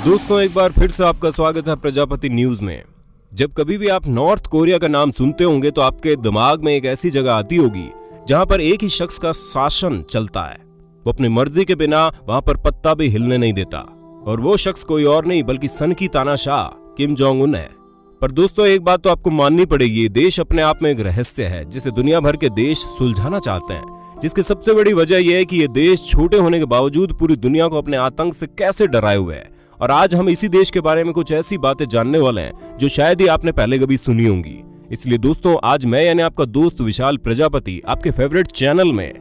दोस्तों एक बार फिर से आपका स्वागत है प्रजापति न्यूज में। जब कभी भी आप नॉर्थ कोरिया का नाम सुनते होंगे तो आपके दिमाग में एक ऐसी जगह आती होगी जहां पर एक ही शख्स का शासन चलता है। वो अपनी मर्जी के बिना वहां पर पत्ता भी हिलने नहीं देता और वो शख्स कोई और नहीं बल्कि सन की तानाशाह किम जोंग उन है। पर दोस्तों एक बात तो आपको माननी पड़ेगी, ये देश अपने आप में एक रहस्य है जिसे दुनिया भर के देश सुलझाना चाहते हैं, जिसकी सबसे बड़ी वजह यह है कि ये देश छोटे होने के बावजूद पूरी दुनिया को अपने आतंक से कैसे डराए हुए है। और आज हम इसी देश के बारे में कुछ ऐसी बातें जानने वाले हैं जो शायद ही आपने पहले कभी सुनी होंगी। इसलिए दोस्तों आज मैं यानी आपका दोस्त विशाल प्रजापति आपके फेवरेट चैनल में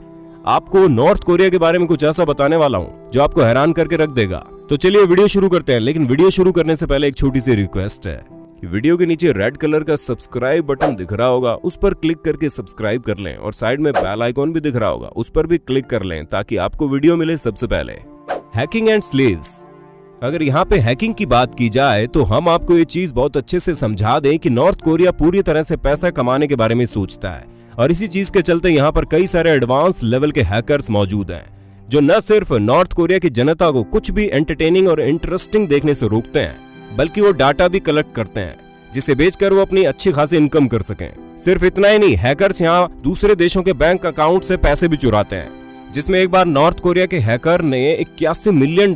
आपको नॉर्थ कोरिया के बारे में कुछ ऐसा बताने वाला हूं जो आपको हैरान करके रख देगा। तो चलिए वीडियो शुरू करते हैं, लेकिन वीडियो शुरू करने से पहले एक छोटी सी रिक्वेस्ट है। वीडियो के नीचे रेड कलर का सब्सक्राइब बटन दिख रहा होगा, उस पर क्लिक करके सब्सक्राइब कर लें और साइड में बेल आइकॉन भी दिख रहा होगा, उस पर भी क्लिक कर लें ताकि आपको वीडियो मिले सबसे पहले। Hacking and slaves. अगर यहाँ पे हैकिंग की बात की जाए तो हम आपको ये चीज बहुत अच्छे से समझा दें कि नॉर्थ कोरिया पूरी तरह से पैसा कमाने के बारे में सोचता है और इसी चीज के चलते यहाँ पर कई सारे एडवांस लेवल के हैकर्स मौजूद हैं जो न सिर्फ नॉर्थ कोरिया की जनता को कुछ भी एंटरटेनिंग और इंटरेस्टिंग देखने से रोकते हैं बल्कि वो डाटा भी कलेक्ट करते हैं जिसे बेचकर वो अपनी अच्छी खासी इनकम कर सकें। सिर्फ इतना ही नहीं, हैकर्स यहाँ दूसरे देशों के बैंक अकाउंट से पैसे भी चुराते हैं, जिसमें एक बार नॉर्थ कोरिया के हैकर ने $81 मिलियन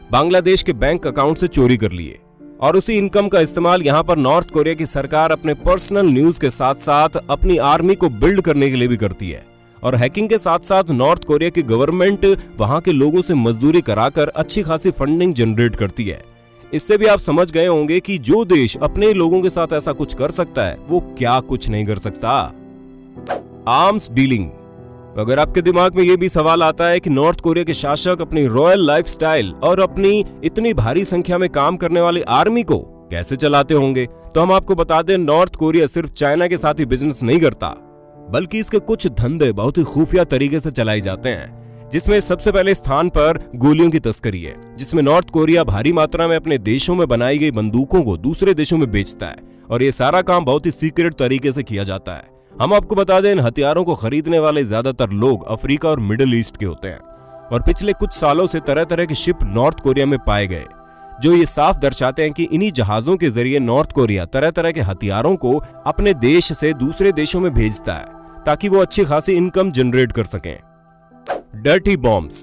बांग्लादेश के बैंक अकाउंट से चोरी कर लिए और उसी इनकम का इस्तेमाल यहाँ पर नॉर्थ कोरिया की सरकार अपने पर्सनल न्यूज के साथ साथ अपनी आर्मी को बिल्ड करने के लिए भी करती है। और हैकिंग के साथ साथ नॉर्थ कोरिया की गवर्नमेंट वहां के लोगों से मजदूरी कराकर अच्छी खासी फंडिंग जनरेट करती है। इससे भी आप समझ गए होंगे कि जो देश अपने लोगों के साथ ऐसा कुछ कर सकता है वो क्या कुछ नहीं कर सकता। Arms dealing. अगर आपके दिमाग में ये भी सवाल आता है कि नॉर्थ कोरिया के शासक अपनी रॉयल लाइफस्टाइल और अपनी इतनी भारी संख्या में काम करने वाली आर्मी को कैसे चलाते होंगे, तो हम आपको बता दें नॉर्थ कोरिया सिर्फ चाइना के साथ ही बिजनेस नहीं करता बल्कि इसके कुछ धंधे बहुत ही खुफिया तरीके से चलाए जाते हैं, जिसमें सबसे पहले स्थान पर गोलियों की तस्करी है, जिसमें नॉर्थ कोरिया भारी मात्रा में अपने देशों में बनाई गई बंदूकों को दूसरे देशों में बेचता है और ये सारा काम बहुत ही सीक्रेट तरीके से किया जाता है। हम आपको बता दें इन हथियारों को खरीदने वाले ज्यादातर लोग अफ्रीका और मिडिल ईस्ट के होते हैं और पिछले कुछ सालों से तरह तरह के शिप नॉर्थ कोरिया में पाए गए जो ये साफ दर्शाते हैं कि इन्हीं जहाजों के जरिए नॉर्थ कोरिया तरह तरह के हथियारों को अपने देश से दूसरे देशों में भेजता है ताकि वो अच्छी खासी इनकम जनरेट कर सकें। Dirty bombs.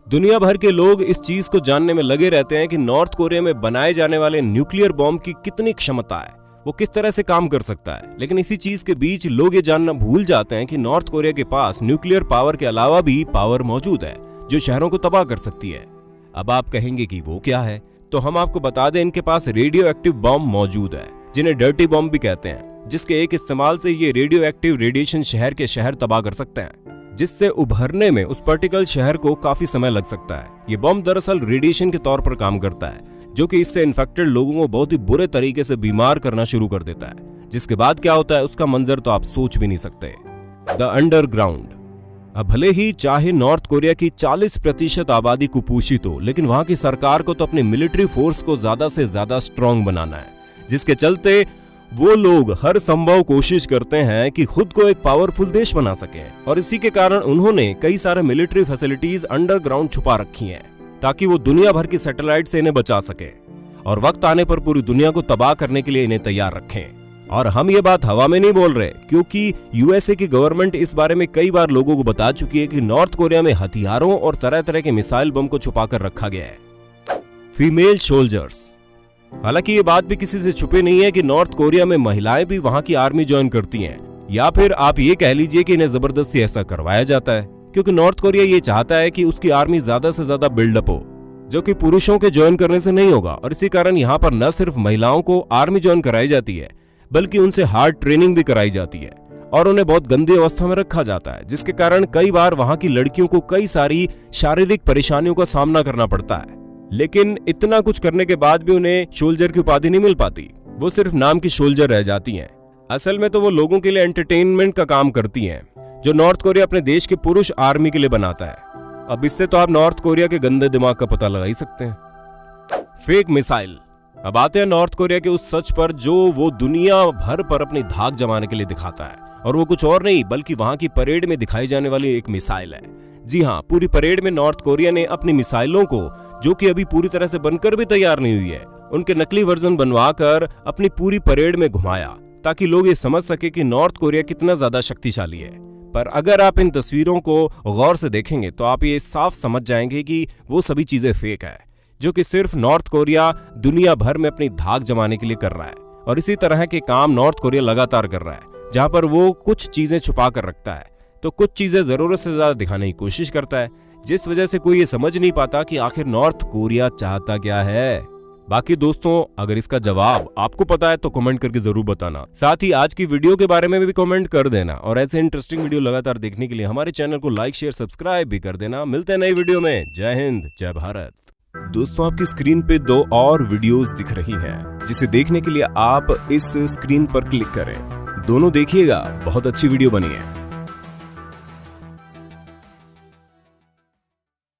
दुनिया भर के लोग इस चीज को जानने में लगे रहते हैं कि नॉर्थ कोरिया में बनाए जाने वाले न्यूक्लियर बॉम्ब की कितनी क्षमता है, वो किस तरह से काम कर सकता है। लेकिन इसी चीज के बीच लोग ये जानना भूल जाते हैं कि नॉर्थ कोरिया के पास न्यूक्लियर पावर के अलावा भी पावर मौजूद है जो शहरों को तबाह कर सकती है। अब आप कहेंगे कि वो क्या है, तो हम आपको बता दें इनके पास रेडियो एक्टिव बॉम्ब मौजूद है जिन्हें डर्टी बॉम्ब भी कहते हैं, जिसके एक इस्तेमाल से ये रेडियो एक्टिव रेडिएशन शहर के शहर तबाह कर सकते हैं, जिससे उभरने में उस पर्टिकुलर शहर को काफी समय लग सकता है। ये बॉम्ब दरअसल रेडिएशन के तौर पर काम करता है जो कि इससे इन्फेक्टेड लोगों को बहुत ही बुरे तरीके से बीमार करना शुरू कर देता है, जिसके बाद क्या होता है उसका मंजर तो आप सोच भी नहीं सकते। The underground. अब भले ही चाहे नॉर्थ कोरिया की 40% आबादी कुपोषित हो, लेकिन वहां की सरकार को तो अपनी मिलिट्री फोर्स को ज्यादा से ज्यादा स्ट्रांग बनाना है, जिसके चलते वो लोग हर संभव कोशिश करते हैं कि खुद को एक पावरफुल देश बना सके और इसी के कारण उन्होंने कई सारे मिलिट्री फैसिलिटीज अंडरग्राउंड छुपा रखी हैं ताकि वो दुनिया भर की सैटेलाइट से इन्हें बचा सके और वक्त आने पर पूरी दुनिया को तबाह करने के लिए इन्हें तैयार रखें। और हम ये बात हवा में नहीं बोल रहे, क्योंकि यूएसए की गवर्नमेंट इस बारे में कई बार लोगों को बता चुकी है कि नॉर्थ कोरिया में हथियारों और तरह तरह के मिसाइल बम को छुपा कर रखा गया है। Female soldiers. हालांकि ये बात भी किसी से छुपी नहीं है कि नॉर्थ कोरिया में महिलाएं भी वहां की आर्मी ज्वाइन करती हैं, या फिर आप ये कह लीजिए कि इन्हें जबरदस्ती ऐसा करवाया जाता है, क्योंकि नॉर्थ कोरिया ये चाहता है कि उसकी आर्मी ज्यादा से ज्यादा बिल्डअप हो, जो कि पुरुषों के ज्वाइन करने से नहीं होगा। और इसी कारण यहाँ पर न सिर्फ महिलाओं को आर्मी ज्वाइन कराई जाती है बल्कि उनसे हार्ड ट्रेनिंग भी कराई जाती है और उन्हें बहुत गंदी अवस्था में रखा जाता है, जिसके कारण कई बार वहां की लड़कियों को कई सारी शारीरिक परेशानियों का सामना करना पड़ता है। लेकिन इतना कुछ करने के बाद भी उन्हें सोल्जर की उपाधि नहीं मिल पाती, वो सिर्फ नाम की सोल्जर रह जाती हैं। असल में तो वो लोगों के लिए एंटरटेनमेंट का काम करती हैं जो नॉर्थ कोरिया अपने देश के पुरुष आर्मी के लिए बनाता है। अब इससे तो आप नॉर्थ कोरिया के गंदे दिमाग का पता लगा ही सकते हैं। Fake missile. अब आते हैं नॉर्थ कोरिया के उस सच पर जो वो दुनिया भर पर अपनी धाक जमाने के लिए दिखाता है, और वो कुछ और नहीं बल्कि वहां की परेड में दिखाई जाने वाली एक मिसाइल है। जी हाँ, पूरी परेड में नॉर्थ कोरिया ने अपनी मिसाइलों को जो कि अभी पूरी तरह से बनकर भी तैयार नहीं हुई है, उनके नकली वर्जन बनवाकर अपनी पूरी परेड में घुमाया ताकि लोग ये समझ सके कि नॉर्थ कोरिया कितना ज्यादा शक्तिशाली है। पर अगर आप इन तस्वीरों को गौर से देखेंगे तो आप ये साफ समझ जाएंगे कि वो सभी चीजें फेक है, जो कि सिर्फ नॉर्थ कोरिया दुनिया भर में अपनी धाक जमाने के लिए कर रहा है। और इसी तरह के काम नॉर्थ कोरिया लगातार कर रहा है, जहां पर वो कुछ चीजें छुपा कर रखता है तो कुछ चीजें जरूरत से ज्यादा दिखाने की कोशिश करता है, जिस वजह से कोई ये समझ नहीं पाता कि आखिर नॉर्थ कोरिया चाहता क्या है। बाकी दोस्तों, अगर इसका जवाब आपको पता है तो कमेंट करके जरूर बताना। साथ ही आज की वीडियो के बारे में भी कमेंट कर देना और ऐसे इंटरेस्टिंग वीडियो लगातार देखने के लिए हमारे चैनल को लाइक शेयर सब्सक्राइब भी कर देना। मिलते हैं नई वीडियो में। जय हिंद, जय भारत। दोस्तों, आपकी स्क्रीन पे 2 और वीडियोस दिख रही हैं, जिसे देखने के लिए आप इस स्क्रीन पर क्लिक करें। दोनों देखिएगा, बहुत अच्छी वीडियो बनी है।